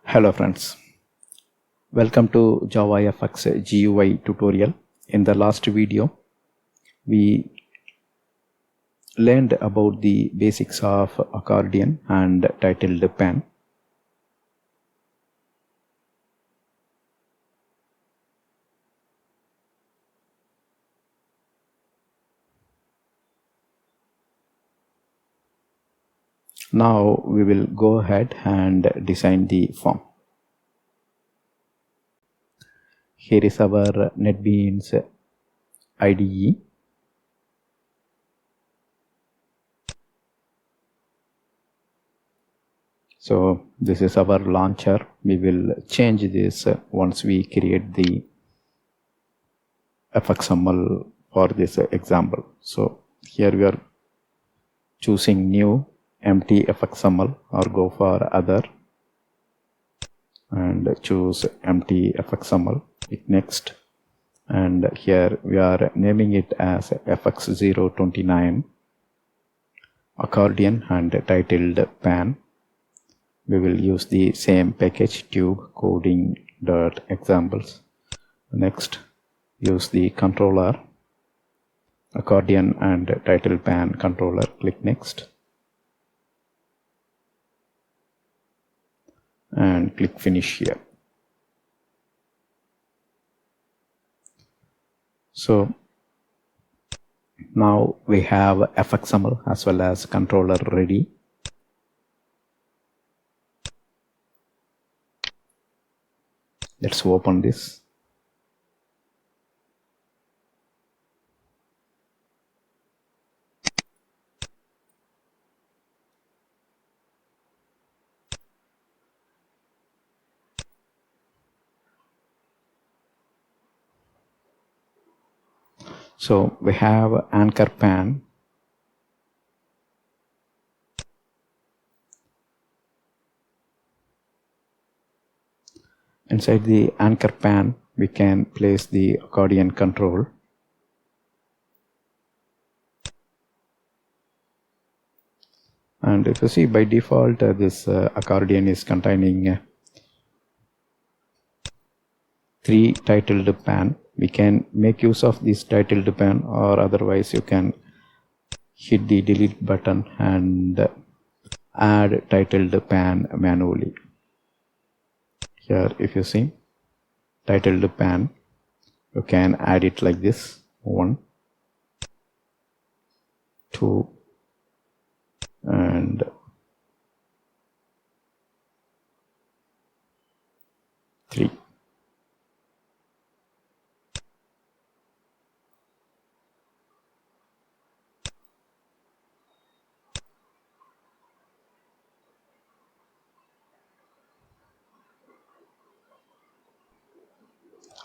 Hello friends, welcome to JavaFx GUI tutorial. In the last video, we learned about the basics of accordion and TitledPane. Now we will go ahead and design the form. Here is our NetBeans IDE. So this is our launcher. We will change this once we create the Fxml for this example. So here we are choosing new empty Fxml, or go for other and choose empty Fxml. Click next, and here we are naming it as fx029 accordion and TitledPane. We will use the same package tube coding.examples. Next, use the controller accordion and TitledPane controller. Click next and click finish here. So now we have Fxml as well as controller ready. Let's open this. So we have anchor pane. Inside the anchor pane, we can place the accordion control. And if you see, by default, this accordion is containing 3 TitledPane. We can make use of this TitledPane, or otherwise you can hit the delete button and add TitledPane manually. Here, if you see TitledPane, you can add it like this: 1, 2, and 3.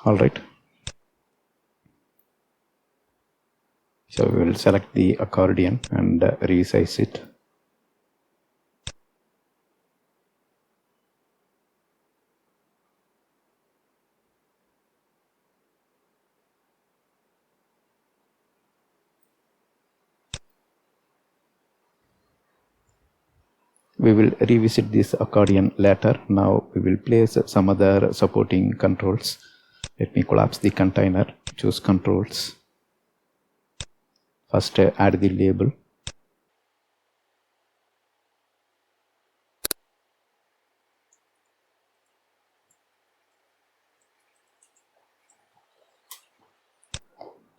Alright, so we will select the accordion and resize it. We will revisit this accordion later. Now we will place some other supporting controls. Let me collapse the container, choose controls. First add the label.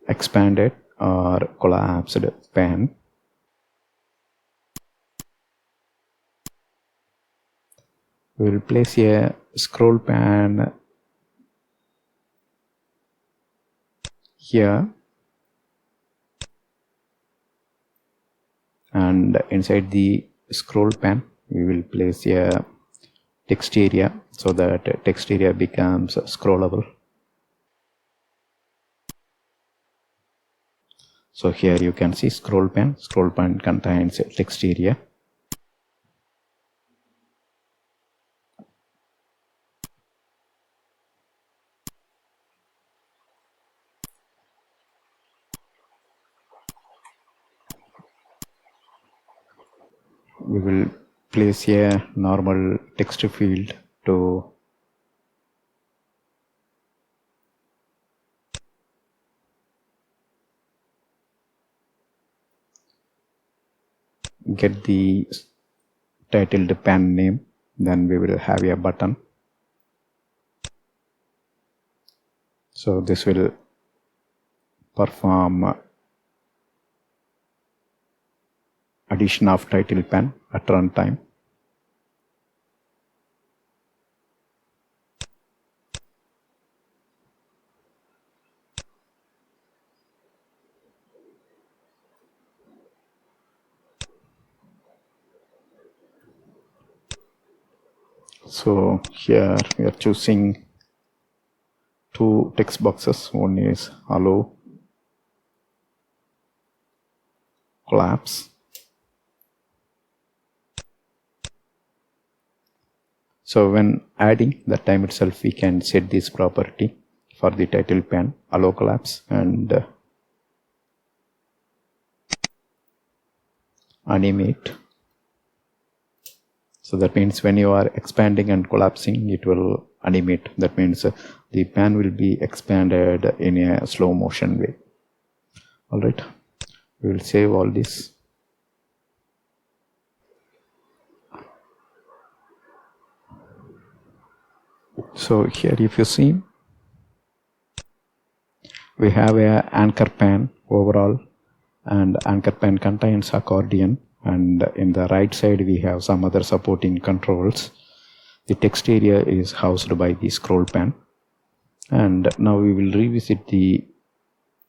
Expanded or collapsed pane. We will place a scroll pane here, and inside the scroll pane we will place a text area so that text area becomes scrollable. So here you can see scroll pane contains a text area. We will place a normal text field to get the titled pane name, then we will have a button. So this will perform addition of title pane at runtime. So here we are choosing two text boxes. One is allow collapse. So when adding the time itself, we can set this property for the title pane, allow collapse, and animate. So that means when you are expanding and collapsing, it will animate. That means the pane will be expanded in a slow motion way. Alright, we will save all this. So here if you see, we have a anchor pane overall, and anchor pane contains accordion, and in the right side we have some other supporting controls. The text area is housed by the scroll pane, and now we will revisit the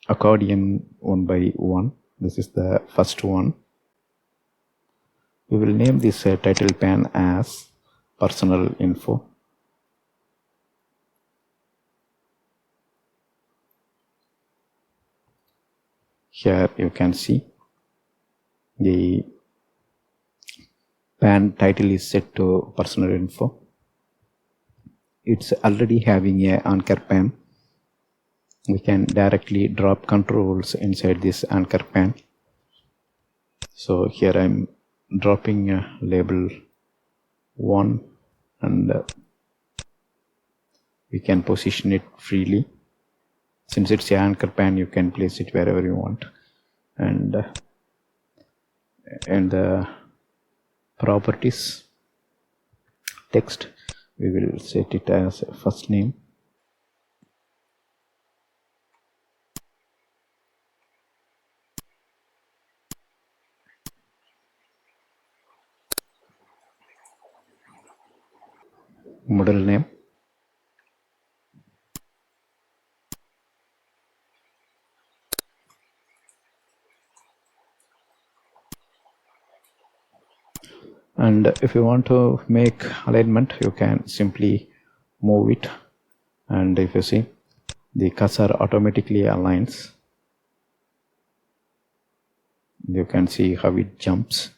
accordion one by one. This is the first one. We will name this title pane as personal info. Here you can see the pane title is set to personal info. It's already having a anchor pane. We can directly drop controls inside this anchor pane. So here I'm dropping label 1, and we can position it freely. Since it's an anchor pane, you can place it wherever you want. And the properties text, we will set it as first name. Middle name. And if you want to make alignment, you can simply move it, and if you see, the cursor automatically aligns. You can see how it jumps.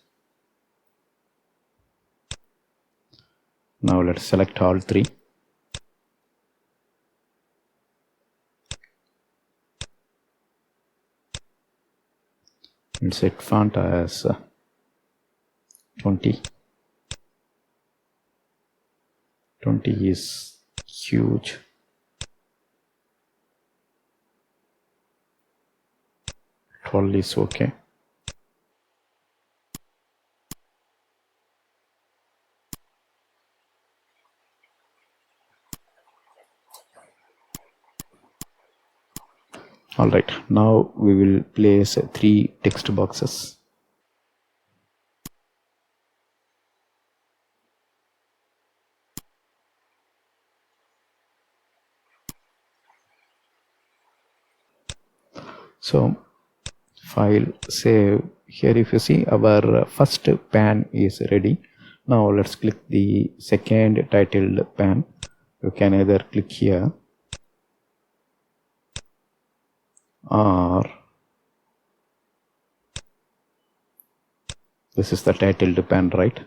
Now let's select all three. And set font as 20. 20 is huge. All is okay. Alright, now we will place 3 text boxes. So file, save. Here if you see, our first pane is ready. Now let's click the second titled pane. You can either click here, or this is the titled pane, right?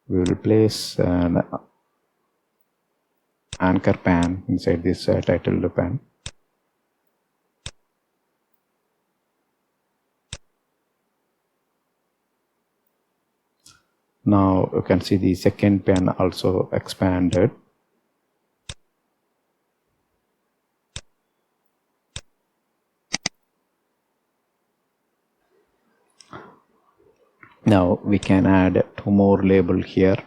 We will place an anchor pane inside this titled pane. Now you can see the second pane also expanded. Now we can add 2 more labels here.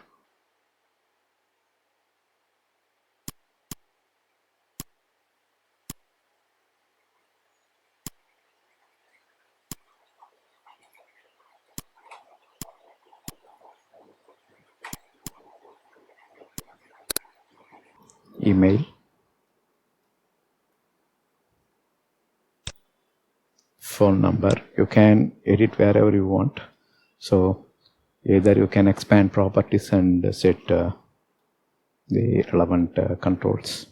Email, phone number. You can edit wherever you want. So either you can expand properties and set the relevant controls.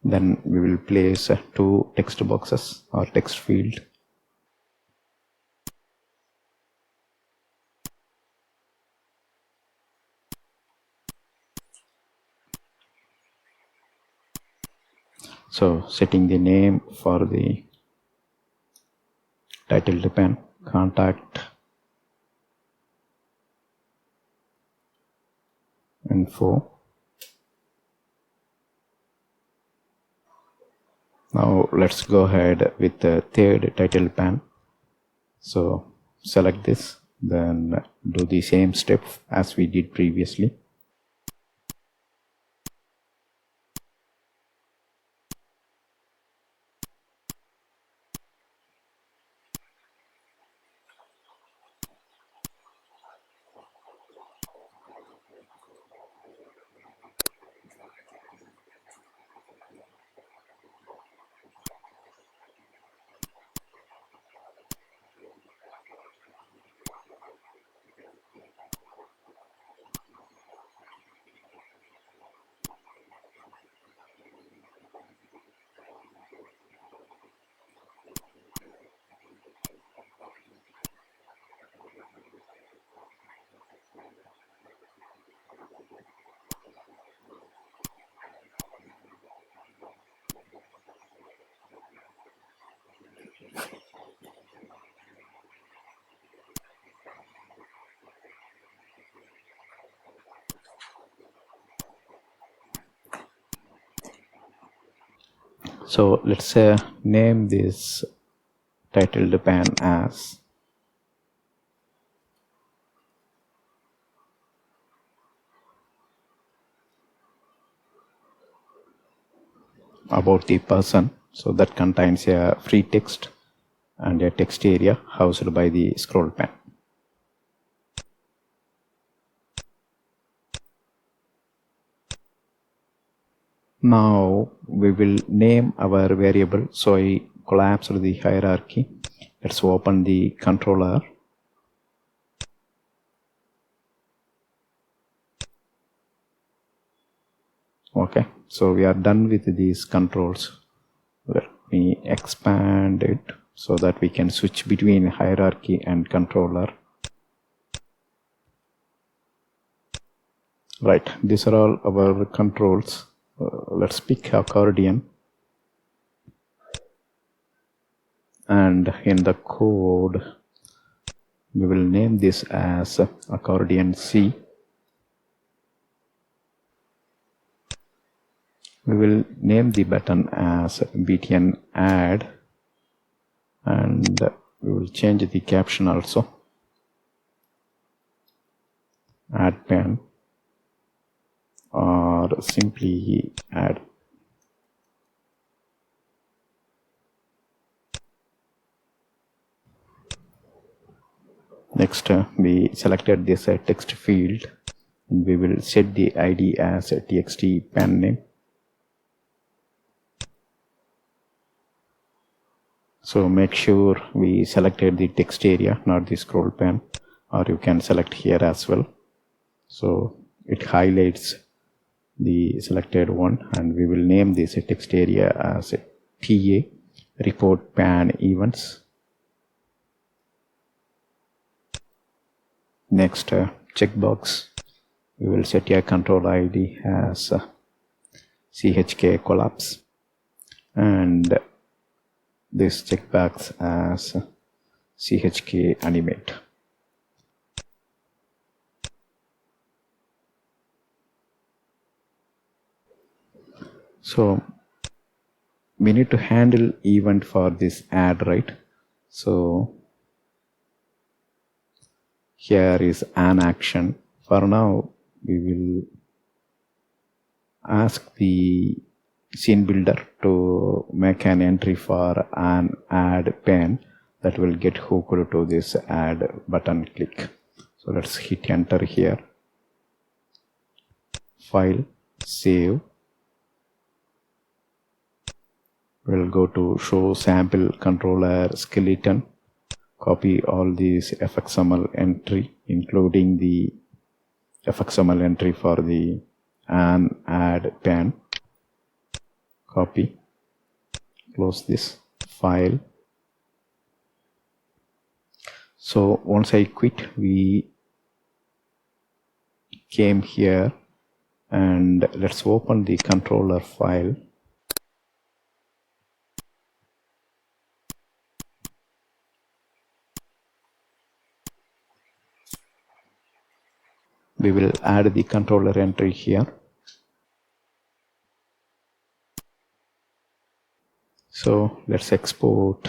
Then we will place 2 text boxes or text field. So setting the name for the TitledPane, contact info. Now let's go ahead with the third TitledPane. So select this, then do the same step as we did previously. So let's name this TitledPane as about the person. So that contains a free text and a text area housed by the scroll pane. Now we will name our variable. So I collapsed the hierarchy. Let's open the controller. Okay, so we are done with these controls. Let me expand it so that we can switch between hierarchy and controller. Right, these are all our controls. Let's pick accordion, and in the code we will name this as accordion C. We will name the button as btn add, and we will change the caption also, add pen or simply add. Next we selected this text field, and we will set the ID as txt pane name. So make sure we selected the text area, not the scroll pane, or you can select here as well. So it highlights the selected one, and we will name this text area as TA report pane events. Next checkbox, we will set a control ID as chk collapse, and this checkbox as chk animate. So we need to handle event for this add, right? So here is an action. For now we will ask the SceneBuilder to make an entry for an add pane that will get hooked to this add button click. So let's hit enter here. File, save. We'll go to show sample controller skeleton. Copy all these Fxml entry, including the Fxml entry for the an add pane. Copy, close this file. So once I quit, we came here and let's open the controller file. We will add the controller entry here. So let's export.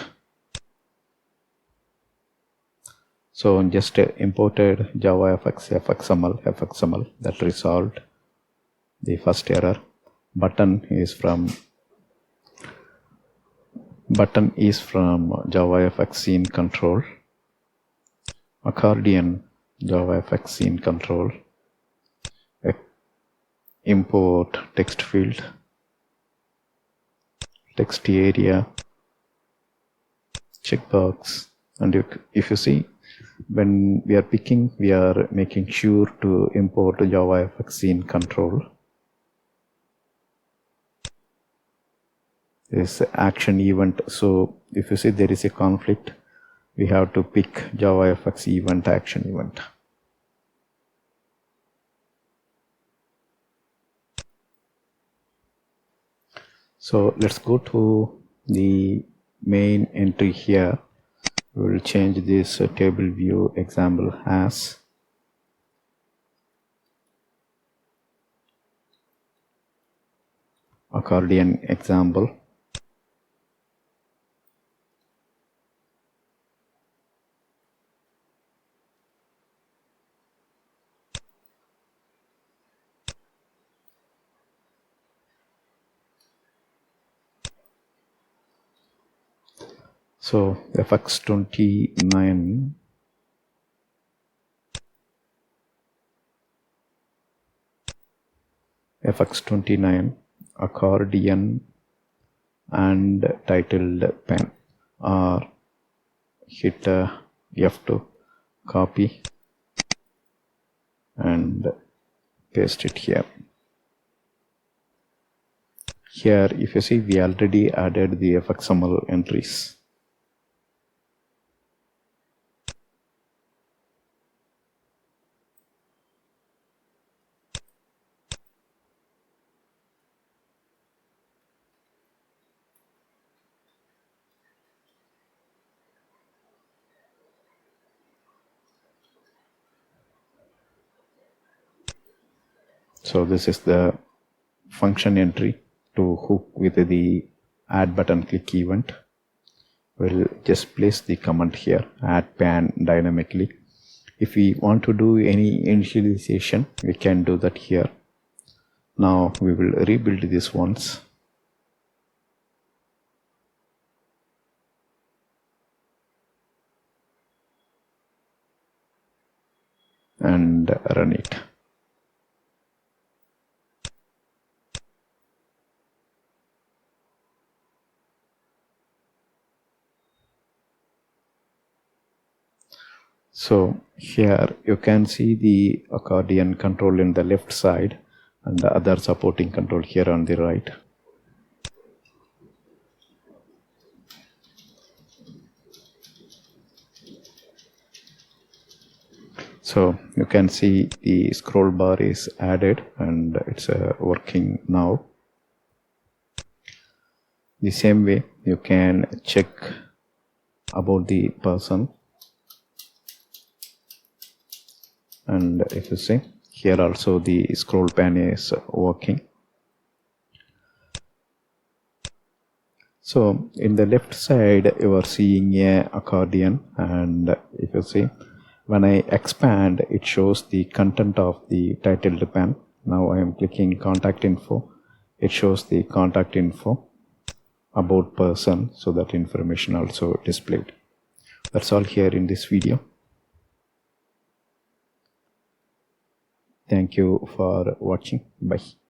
So just imported JavaFx Fxml that resolved the first error. Button is from JavaFx scene control. Accordion JavaFx scene control. Import text field, text area, checkbox, and if you see, when we are picking, we are making sure to import JavaFx scene control. This action event. So if you see there is a conflict, we have to pick JavaFx event action event. So let's go to the main entry here. We will change this table view example as accordion example. So Fx29 accordion and titled pen, or hit F2, copy and paste it here. Here if you see, we already added the Fxml entries. So this is the function entry to hook with the add button click event. We'll just place the command here, add pane dynamically. If we want to do any initialization, we can do that here. Now we will rebuild this once. And run it. So here you can see the accordion control in the left side and the other supporting control here on the right. So you can see the scroll bar is added and it's working now. The same way you can check about the person, and if you see here also the scroll pane is working. So in the left side you are seeing a accordion, and if you see when I expand it shows the content of the titled pane. Now I am clicking contact info, it shows the contact info, about person, so that information also displayed. That's all here in this video. Thank you for watching. Bye.